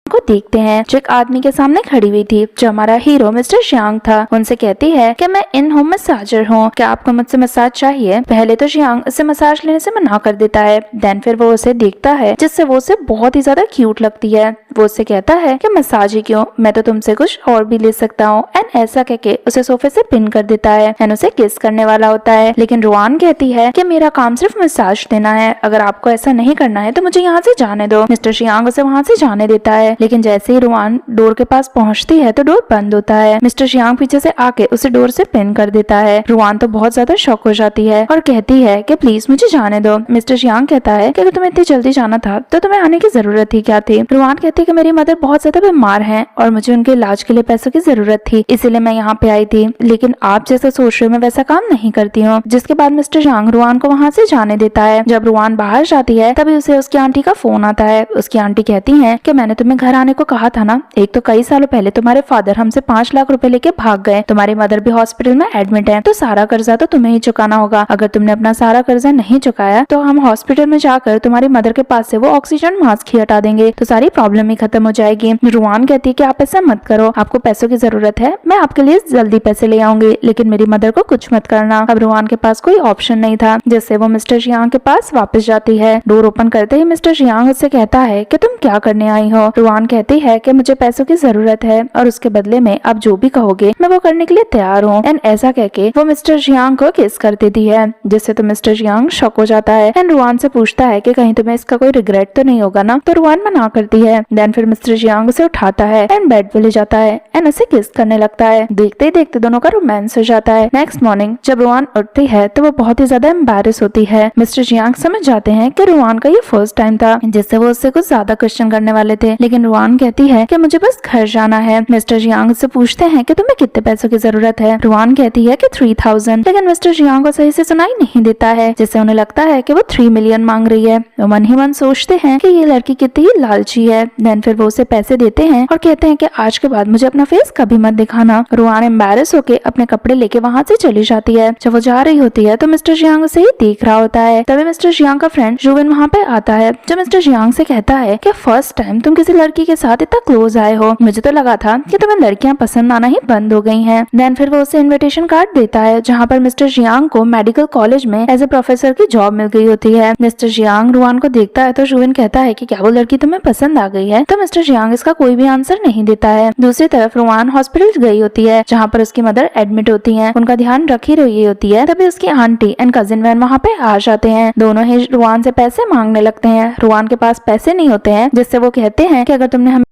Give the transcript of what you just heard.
को देखते हैं जो एक आदमी के सामने खड़ी हुई थी, जो हमारा हीरो मिस्टर शियांग था। उनसे कहती है कि मैं इन होम मसाजर हूँ, क्या आपको मुझसे मसाज चाहिए। पहले तो शियांग उसे मसाज लेने से मना कर देता है, देन फिर वो उसे देखता है जिससे वो उसे बहुत ही ज्यादा क्यूट लगती है। वो उससे कहता है कि मसाज ही क्यों, मैं तो तुमसे कुछ और भी ले सकता हूँ। एंड ऐसा कहके उसे सोफे से पिन कर देता है एंड उसे किस करने वाला होता है, लेकिन रुआन कहती है कि मेरा काम सिर्फ मसाज देना है, अगर आपको ऐसा नहीं करना है तो मुझे यहाँ से जाने दो। मिस्टर शियांग उसे वहाँ से जाने देता है, लेकिन जैसे ही रुआन डोर के पास पहुँचती है तो डोर बंद होता है। मिस्टर शियांग पीछे से आके उसे डोर से पिन कर देता है। रुआन तो बहुत ज्यादा शॉक हो जाती है और कहती है कि प्लीज मुझे जाने दो। मिस्टर शियांग कहता है कि अगर तुम्हें इतनी जल्दी जाना था तो तुम्हें आने की जरूरत ही क्या थी। रुआन कहती है कि मेरी मदर बहुत ज्यादा बीमार है और मुझे उनके इलाज के लिए पैसों की जरूरत थी, इसीलिए मैं यहाँ पे आई थी, लेकिन आप जैसा सोच रहे हो मैं वैसा काम नहीं करती हूँ। जिसके बाद मिस्टर शियांग रुआन को वहाँ से जाने देता है। जब रुआन बाहर जाती है तभी उसे उसकी आंटी का फोन आता है। उसकी आंटी कहती है कि मैंने तुम्हें घर आने को कहा था ना, एक तो कई सालों पहले तुम्हारे फादर हमसे 5 लाख रुपए लेके भाग गए, तुम्हारी मदर भी हॉस्पिटल में एडमिट है, तो सारा कर्जा तो तुम्हें ही चुकाना होगा। अगर तुमने अपना सारा कर्जा नहीं चुकाया तो हम हॉस्पिटल में जाकर तुम्हारी मदर के पास से वो ऑक्सीजन मास्क ही हटा देंगे, तो सारी प्रॉब्लम ही खत्म हो जाएगी। रुआन कहती है कि आप ऐसा मत करो, आपको पैसों की जरूरत है, मैं आपके लिए जल्दी पैसे ले आऊंगी, लेकिन मेरी मदर को कुछ मत करना। अब रुआन के पास कोई ऑप्शन नहीं था, जिससे वो मिस्टर शियांग के पास वापस जाती है। डोर ओपन करते ही मिस्टर शियांग उससे कहता है कि तुम क्या करने आई हो। रुआन कहती है कि मुझे पैसों की जरूरत है और उसके बदले में आप जो भी कहोगे मैं वो करने के लिए तैयार हूँ। एंड ऐसा कहके वो मिस्टर शियांग को किस कर देती है, जिससे तो मिस्टर शियांग शॉक हो जाता है एंड रुआन से पूछता है कि कहीं तुम्हें इसका कोई रिग्रेट तो नहीं होगा ना। तो रुआन मना करती है। देन फिर मिस्टर शियांग उसे उठाता है एंड बेड पे ले जाता है एंड उसे किस करने लगता है। देखते ही देखते दोनों का रोमांस हो जाता है। नेक्स्ट मॉर्निंग जब रुआन उठती है तो वो बहुत ही ज्यादा एम्बैरेस होती है। मिस्टर शियांग समझ जाते हैं कि रुआन का ये फर्स्ट टाइम था, जिससे वो उससे कुछ ज्यादा क्वेश्चन करने वाले थे, लेकिन रुआन कहती है कि मुझे बस घर जाना है। मिस्टर शियांग उससे पूछते हैं कि तुम्हें कितने पैसों की जरूरत है। रुआन कहती है कि 3000, लेकिन मिस्टर शियांग को सही से सुनाई नहीं देता है, जिससे उन्हें लगता है कि वो 3 मिलियन मांग रही है। वो मन ही मन सोचते हैं कि ये लड़की कितनी ही लालची है। देन फिर वो उसे पैसे देते हैं और कहते हैं कि आज के बाद मुझे अपना फेस कभी मत दिखाना। रुआन एम्बैरेस होके अपने कपड़े लेके वहाँ से चली जाती है। जब वो जा रही होती है तो मिस्टर शियांग उसे ही देख रहा होता है। तभी मिस्टर शियांग का फ्रेंड जुविन वहाँ पे आता है, जो मिस्टर शियांग से कहता है कि फर्स्ट टाइम तुम किसी लड़की के साथ इतना क्लोज आए हो, मुझे तो लगा था कि तुम्हें लड़कियां पसंद आना ही बंद हो गई हैं। देन फिर वो उसे इनविटेशन कार्ड देता है, जहाँ पर मिस्टर शियांग को मेडिकल कॉलेज में एज ए प्रोफेसर की जॉब मिल गई होती है। मिस्टर शियांग रुआन को देखता है तो जुविन कहता है कि क्या वो लड़की तुम्हें पसंद आ गई है, तो मिस्टर शियांग इसका कोई भी आंसर नहीं देता है। दूसरी तरफ रुआन हॉस्पिटल गई होती है, जहाँ पर उसकी मदर एडमिट होती है, उनका ध्यान रखी रही होती है। तभी उसकी आंटी एंड कजिन वैन वहाँ पे आ जाते हैं। दोनों ही रुआन से पैसे मांगने लगते हैं। रुआन के पास पैसे नहीं होते हैं, जिससे वो कहते हैं कि अगर तुमने